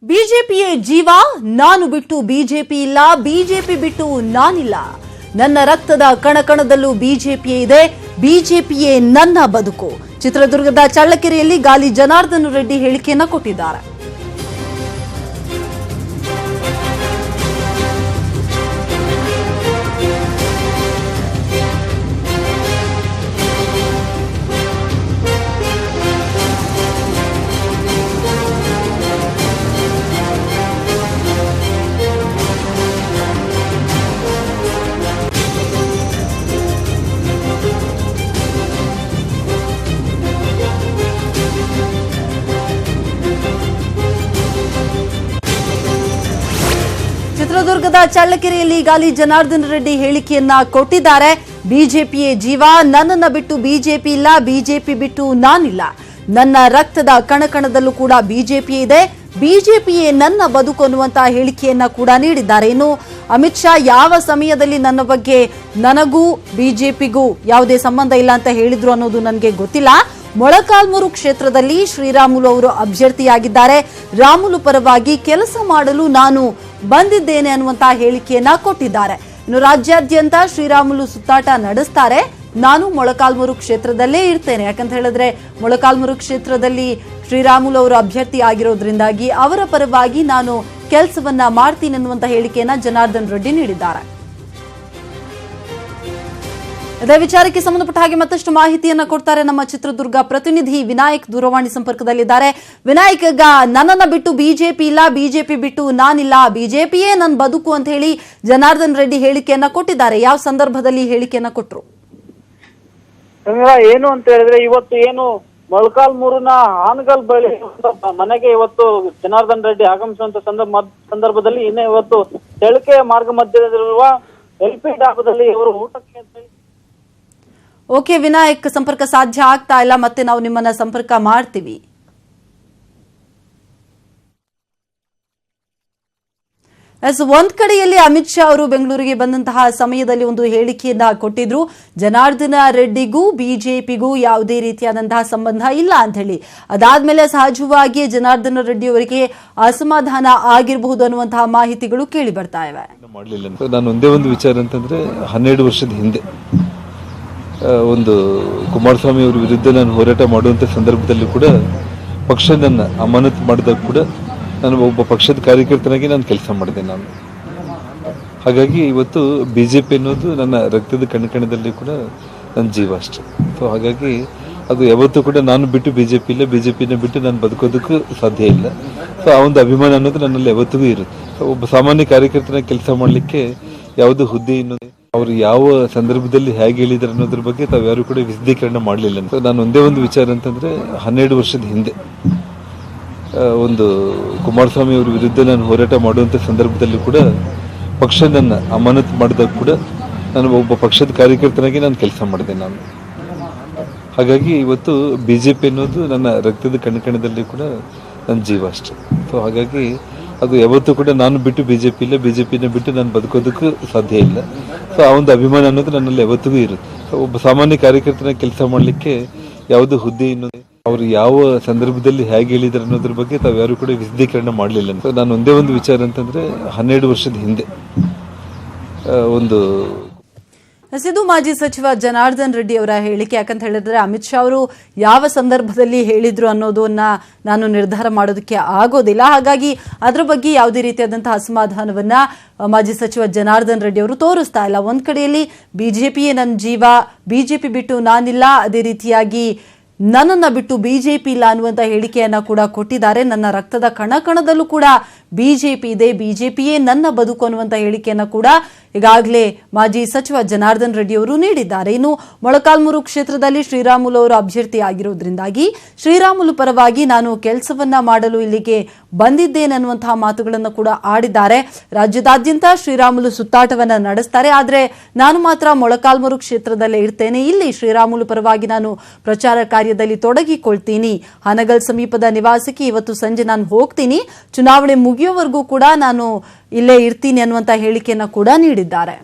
ಬಿಜೆಪಿಯೇ ಜೀವ, ನಾನು ಬಿಟ್ಟು ಬಿಜೆಪಿ ಇಲ್ಲ, ಬಿಜೆಪಿ ಬಿಟ್ಟು ನಾನಿಲ್ಲ. ನನ್ನ ರಕ್ತದ ಕಣಕಣದಲ್ಲೂ ಬಿಜೆಪಿಯೇ ಇದೆ, ಬಿಜೆಪಿಯೇ ನನ್ನ ಬದುಕು. ಚಿತ್ರದುರ್ಗದ ಚಳ್ಳಕೆರೆಯಲ್ಲಿ ಗಾಲಿ ಜನಾರ್ದನ ರೆಡ್ಡಿ ಹೇಳಿಕೆಯನ್ನ ಕೊಟ್ಟಿದ್ದಾರೆ. ಚಿತ್ರದುರ್ಗದ ಚಳ್ಳಕೆರೆಯಲ್ಲಿ ಗಾಲಿ ಜನಾರ್ದನ ರೆಡ್ಡಿ ಹೇಳಿಕೆಯನ್ನ ಕೊಟ್ಟಿದ್ದಾರೆ. ಬಿಜೆಪಿಯೇ ಜೀವ, ನನ್ನನ್ನ ಬಿಟ್ಟು ಬಿಜೆಪಿ ಇಲ್ಲ, ಬಿಜೆಪಿ ಬಿಟ್ಟು ನಾನಿಲ್ಲ. ನನ್ನ ರಕ್ತದ ಕಣಕಣದಲ್ಲೂ ಕೂಡ ಬಿಜೆಪಿ ಇದೆ, ಬಿಜೆಪಿಯೇ ನನ್ನ ಬದುಕು ಅನ್ನುವಂತಹ ಹೇಳಿಕೆಯನ್ನ ಕೂಡ ನೀಡಿದ್ದಾರೆ. ಇನ್ನು ಅಮಿತ್ ಶಾ ಯಾವ ಸಮಯದಲ್ಲಿ ನನ್ನ ಬಗ್ಗೆ ನನಗೂ ಬಿಜೆಪಿಗೂ ಯಾವುದೇ ಸಂಬಂಧ ಇಲ್ಲ ಅಂತ ಹೇಳಿದ್ರು ಅನ್ನೋದು ನನಗೆ ಗೊತ್ತಿಲ್ಲ. ಮೊಳಕಾಲ್ಮೂರು ಕ್ಷೇತ್ರದಲ್ಲಿ ಶ್ರೀರಾಮುಲು ಅವರು ಅಭ್ಯರ್ಥಿಯಾಗಿದ್ದಾರೆ. ರಾಮುಲು ಪರವಾಗಿ ಕೆಲಸ ಮಾಡಲು ನಾನು ಬಂದಿದ್ದೇನೆ ಅನ್ನುವಂತಹ ಹೇಳಿಕೆಯನ್ನ ಕೊಟ್ಟಿದ್ದಾರೆ. ಇನ್ನು ರಾಜ್ಯಾದ್ಯಂತ ಶ್ರೀರಾಮುಲು ಸುತ್ತಾಟ ನಡೆಸ್ತಾರೆ. ನಾನು ಮೊಳಕಾಲ್ಮೂರು ಕ್ಷೇತ್ರದಲ್ಲೇ ಇರ್ತೇನೆ, ಯಾಕಂತ ಹೇಳಿದ್ರೆ ಮೊಳಕಾಲ್ಮೂರು ಕ್ಷೇತ್ರದಲ್ಲಿ ಶ್ರೀರಾಮುಲು ಅವರು ಅಭ್ಯರ್ಥಿ ಆಗಿರೋದ್ರಿಂದಾಗಿ ಅವರ ಪರವಾಗಿ ನಾನು ಕೆಲಸವನ್ನ ಮಾಡ್ತೀನಿ ಅನ್ನುವಂತಹ ಹೇಳಿಕೆಯನ್ನ ಜನಾರ್ದನ್ ರೆಡ್ಡಿ ನೀಡಿದ್ದಾರೆ. ಇದೇ ವಿಚಾರಕ್ಕೆ ಸಂಬಂಧಪಟ್ಟ ಹಾಗೆ ಮತ್ತಷ್ಟು ಮಾಹಿತಿಯನ್ನ ಕೊಡ್ತಾರೆ ನಮ್ಮ ಚಿತ್ರದುರ್ಗ ಪ್ರತಿನಿಧಿ ವಿನಾಯಕ್ ದೂರವಾಣಿ ಸಂಪರ್ಕದಲ್ಲಿದ್ದಾರೆ. ವಿನಾಯಕ್, ನನ್ನನ್ನ ಬಿಟ್ಟು ಬಿಜೆಪಿ ಇಲ್ಲ, ಬಿಜೆಪಿ ಬಿಟ್ಟು ನಾನಿಲ್ಲ, ಬಿಜೆಪಿಯೇ ನನ್ನ ಬದುಕು ಅಂತ ಹೇಳಿ ಜನಾರ್ದನ್ ರೆಡ್ಡಿ ಹೇಳಿಕೆಯನ್ನ ಕೊಟ್ಟಿದ್ದಾರೆ. ಯಾವ ಸಂದರ್ಭದಲ್ಲಿ ಹೇಳಿಕೆಯನ್ನ ಕೊಟ್ಟರು? ಏನು ಅಂತ ಹೇಳಿದ್ರೆ, ಇವತ್ತು ಏನು ಮೊಳಕಾಲ್ಮೂರಿನ ಹಾನಗಲ್ ಬಳಿ ಮನೆಗೆ ಇವತ್ತು ಜನಾರ್ದನ್ ರೆಡ್ಡಿ ಆಗಮಿಸುವಂತ ಸಂದರ್ಭದಲ್ಲಿ ಇನ್ನು ಇವತ್ತು ಚಳ್ಳಕೆರೆ ಮಾರ್ಗ ಮಧ್ಯದಲ್ಲಿರುವ ಎಲ್ಪಿ ಡಾಬಾದಲ್ಲಿ ಇವರು ಊಟಕ್ಕೆ ಓಕೆ ವಿನಾಯಕ್, ಸಂಪರ್ಕ ಸಾಧ್ಯ ಆಗ್ತಾ ಇಲ್ಲ, ಮತ್ತೆ ನಾವು ನಿಮ್ಮನ್ನ ಸಂಪರ್ಕ ಮಾಡ್ತೀವಿ. ಒಂದ್ ಕಡೆಯಲ್ಲಿ ಅಮಿತ್ ಶಾ ಅವರು ಬೆಂಗಳೂರಿಗೆ ಬಂದಂತಹ ಸಮಯದಲ್ಲಿ ಒಂದು ಹೇಳಿಕೆಯನ್ನ ಕೊಟ್ಟಿದ್ರು, ಜನಾರ್ದನ ರೆಡ್ಡಿಗೂ ಬಿಜೆಪಿಗೂ ಯಾವುದೇ ರೀತಿಯಾದಂತಹ ಸಂಬಂಧ ಇಲ್ಲ ಅಂತ ಹೇಳಿ. ಅದಾದ್ಮೇಲೆ ಸಹಜವಾಗಿ ಜನಾರ್ದನ ರೆಡ್ಡಿ ಅವರಿಗೆ ಅಸಮಾಧಾನ ಆಗಿರಬಹುದು ಅನ್ನುವಂತಹ ಮಾಹಿತಿಗಳು ಕೇಳಿ ಬರ್ತಾ ಇವೆ. ನಾನು ಒಂದೇ ಒಂದು ವಿಚಾರ ಅಂತಂದ್ರೆ, 12 ವರ್ಷದ ಹಿಂದೆ ಒಂದು ಕುಮಾರಸ್ವಾಮಿ ಅವರ ವಿರುದ್ಧ ನಾನು ಹೋರಾಟ ಮಾಡುವಂತ ಸಂದರ್ಭದಲ್ಲಿ ಕೂಡ ಪಕ್ಷ ನನ್ನ ಅಮಾನತು ಮಾಡಿದಾಗ ಕೂಡ ನಾನು ಒಬ್ಬ ಪಕ್ಷದ ಕಾರ್ಯಕರ್ತನಾಗಿ ನಾನು ಕೆಲಸ ಮಾಡಿದೆ ನಾನು. ಹಾಗಾಗಿ ಇವತ್ತು ಬಿಜೆಪಿ ಅನ್ನೋದು ನನ್ನ ರಕ್ತದ ಕಣಕಣದಲ್ಲಿ ಕೂಡ ನನ್ನ ಜೀವ ಅಷ್ಟೆ. ಸೊ ಹಾಗಾಗಿ ಅದು ಯಾವತ್ತೂ ಕೂಡ ನಾನು ಬಿಟ್ಟು ಬಿಜೆಪಿ ಇಲ್ಲ, ಬಿಜೆಪಿನ ಬಿಟ್ಟು ನಾನು ಬದುಕೋದಕ್ಕೂ ಸಾಧ್ಯ ಇಲ್ಲ. ಸೊ ಆ ಒಂದು ಅಭಿಮಾನ ಅನ್ನೋದು ನನ್ನಲ್ಲಿ ಯಾವತ್ತಿಗೂ ಇರುತ್ತೆ. ಒಬ್ಬ ಸಾಮಾನ್ಯ ಕಾರ್ಯಕರ್ತನಾಗಿ ಕೆಲಸ ಮಾಡಲಿಕ್ಕೆ ಯಾವುದು ಹುದ್ದೆ ಅನ್ನೋದು ಅವರು ಯಾವ ಸಂದರ್ಭದಲ್ಲಿ ಹೇಗೆ ಹೇಳಿದ್ದಾರೆ ಅನ್ನೋದ್ರ ಬಗ್ಗೆ ತಾವ್ಯಾರು ಕೂಡ ವಿಶದೀಕರಣ ಮಾಡಲಿಲ್ಲ. ನಾನು ಒಂದೇ ಒಂದು ವಿಚಾರ ಅಂತಂದ್ರೆ, 12 ವರ್ಷದ ಹಿಂದೆ ಒಂದು ಕುಮಾರಸ್ವಾಮಿ ಅವರ ವಿರುದ್ಧ ನಾನು ಹೋರಾಟ ಮಾಡುವಂತ ಸಂದರ್ಭದಲ್ಲಿ ಕೂಡ ಪಕ್ಷ ನನ್ನ ಅಮಾನತು ಮಾಡಿದಾಗ ಕೂಡ ನಾನು ಒಬ್ಬ ಪಕ್ಷದ ಕಾರ್ಯಕರ್ತನಾಗಿ ನಾನು ಕೆಲಸ ಮಾಡಿದೆ ನಾನು. ಹಾಗಾಗಿ ಇವತ್ತು ಬಿಜೆಪಿ ಅನ್ನೋದು ನನ್ನ ರಕ್ತದ ಕಣಕಣದಲ್ಲಿ ಕೂಡ ನನ್ನ ಜೀವ ಅಷ್ಟೆ. ಸೊ ಹಾಗಾಗಿ ಅದು ಯಾವತ್ತೂ ಕೂಡ ನಾನು ಬಿಟ್ಟು ಬಿಜೆಪಿ ಇಲ್ಲ, ಬಿಜೆಪಿನ ಬಿಟ್ಟು ನಾನು ಬದುಕೋದಕ್ಕೂ ಸಾಧ್ಯ ಇಲ್ಲ. ಸೊ ಆ ಒಂದು ಅಭಿಮಾನ ಅನ್ನೋದು ನನ್ನಲ್ಲಿ ಯಾವತ್ತಿಗೂ ಇರುತ್ತೆ. ಒಬ್ಬ ಸಾಮಾನ್ಯ ಕಾರ್ಯಕರ್ತನಾಗಿ ಕೆಲಸ ಮಾಡಲಿಕ್ಕೆ ಯಾವುದು ಹುದ್ದೆ ಅನ್ನೋದು ಅವರು ಯಾವ ಸಂದರ್ಭದಲ್ಲಿ ಹೇಗೆ ಹೇಳಿದ್ದಾರೆ ಅನ್ನೋದ್ರ ಬಗ್ಗೆ ತಾವ್ಯಾರು ಕೂಡ ವಿಶದೀಕರಣ ಮಾಡಲಿಲ್ಲ. ನಾನು ಒಂದೇ ಒಂದು ವಿಚಾರ ಅಂತಂದ್ರೆ, 12 ವರ್ಷದ ಹಿಂದೆ ಒಂದು ಇದು ಮಾಜಿ ಸಚಿವ ಜನಾರ್ದನ್ ರೆಡ್ಡಿ ಅವರ ಹೇಳಿಕೆ. ಯಾಕಂತ ಹೇಳಿದ್ರೆ ಅಮಿತ್ ಶಾ ಅವರು ಯಾವ ಸಂದರ್ಭದಲ್ಲಿ ಹೇಳಿದ್ರು ಅನ್ನೋದನ್ನ ನಾನು ನಿರ್ಧಾರ ಮಾಡೋದಕ್ಕೆ ಆಗೋದಿಲ್ಲ. ಹಾಗಾಗಿ ಅದರ ಬಗ್ಗೆ ಯಾವುದೇ ರೀತಿಯಾದಂತಹ ಅಸಮಾಧಾನವನ್ನ ಮಾಜಿ ಸಚಿವ ಜನಾರ್ದನ್ ರೆಡ್ಡಿ ಅವರು ತೋರಿಸ್ತಾ ಇಲ್ಲ. ಒಂದ್ ಕಡೆಯಲ್ಲಿ ಬಿಜೆಪಿಯೇ ನನ್ನ ಜೀವ, ಬಿಜೆಪಿ ಬಿಟ್ಟು ನಾನಿಲ್ಲ, ಅದೇ ರೀತಿಯಾಗಿ ನನ್ನನ್ನ ಬಿಟ್ಟು ಬಿಜೆಪಿ ಇಲ್ಲ ಅನ್ನುವಂತ ಹೇಳಿಕೆಯನ್ನ ಕೂಡ ಕೊಟ್ಟಿದ್ದಾರೆ. ನನ್ನ ರಕ್ತದ ಕಣಕಣದಲ್ಲೂ ಕೂಡ ಬಿಜೆಪಿ ಇದೆ, ಬಿಜೆಪಿಯೇ ನನ್ನ ಬದುಕು ಅನ್ನುವಂತ ಹೇಳಿಕೆಯನ್ನ ಕೂಡ ಈಗಾಗಲೇ ಮಾಜಿ ಸಚಿವ ಜನಾರ್ದನ್ ರೆಡ್ಡಿ ಅವರು ನೀಡಿದ್ದಾರೆ. ಇನ್ನು ಮೊಳಕಾಲ್ಮೂರು ಕ್ಷೇತ್ರದಲ್ಲಿ ಶ್ರೀರಾಮುಲು ಅವರು ಅಭ್ಯರ್ಥಿ ಆಗಿರೋದ್ರಿಂದಾಗಿ ಶ್ರೀರಾಮುಲು ಪರವಾಗಿ ನಾನು ಕೆಲಸವನ್ನ ಮಾಡಲು ಇಲ್ಲಿಗೆ ಬಂದಿದ್ದೇನೆ ಅನ್ನುವಂತಹ ಮಾತುಗಳನ್ನು ಕೂಡ ಆಡಿದ್ದಾರೆ. ರಾಜ್ಯದಾದ್ಯಂತ ಶ್ರೀರಾಮುಲು ಸುತ್ತಾಟವನ್ನ ನಡೆಸ್ತಾರೆ, ಆದ್ರೆ ನಾನು ಮಾತ್ರ ಮೊಳಕಾಲ್ಮೂರು ಕ್ಷೇತ್ರದಲ್ಲೇ ಇರ್ತೇನೆ, ಇಲ್ಲಿ ಶ್ರೀರಾಮುಲು ಪರವಾಗಿ ನಾನು ಪ್ರಚಾರ ಕಾರ್ಯದಲ್ಲಿ ತೊಡಗಿಕೊಳ್ತೀನಿ. ಹಾನಗಲ್ ಸಮೀಪದ ನಿವಾಸಕ್ಕೆ ಇವತ್ತು ಸಂಜೆ ನಾನು ಹೋಗ್ತೀನಿ, ಚುನಾವಣೆ ಮುಗಿಯೋವರೆಗೂ ಕೂಡ ನಾನು ಇಲ್ಲೇ ಇರ್ತೀನಿ ಅನ್ನುವಂತ ಹೇಳಿಕೆಯನ್ನ ಕೂಡ ನೀಡಿದ್ದಾರೆ.